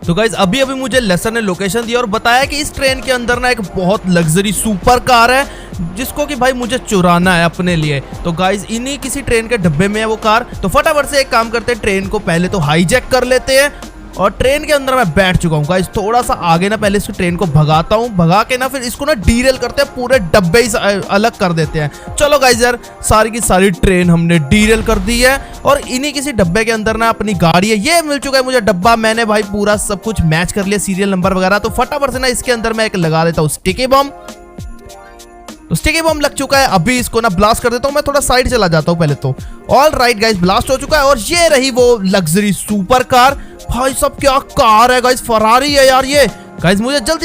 तो गाइज अभी अभी मुझे लेसर ने लोकेशन दिया और बताया कि इस ट्रेन के अंदर ना एक बहुत लग्जरी सुपर कार है जिसको कि भाई मुझे चुराना है अपने लिए। तो गाइज इन्हीं किसी ट्रेन के डब्बे में है वो कार। तो फटाफट से एक काम करते हैं, ट्रेन को पहले तो हाईजैक कर लेते हैं और ट्रेन के अंदर मैं बैठ चुका हूँ गाइस। थोड़ा सा आगे ना पहले इस ट्रेन को भगाता हूँ, भगा के ना फिर इसको ना डीरेल करते हैं, पूरे डब्बे ही अलग कर देते हैं। चलो गाइस यार सारी की सारी ट्रेन हमने डीरेल कर दी है और इन्हीं किसी डब्बे के अंदर ना अपनी गाड़ी है। ये मिल चुका है मुझे डब्बा, मैंने भाई पूरा सब कुछ मैच कर लिया, सीरियल नंबर वगैरह। तो फटाफट से ना इसके अंदर मैं एक लगा देता हूँ स्टिकी बम। तो स्टिकी बम लग चुका है, अभी इसको ना ब्लास्ट कर देता हूँ। मैं थोड़ा साइड चला जाता हूँ पहले तो। ऑल राइट गाइस, ब्लास्ट हो चुका है और ये रही वो लग्जरी सुपर कार। भाई सब क्या कार है गाइस, फरारी है यार ये। गाइस मुझे जल्दी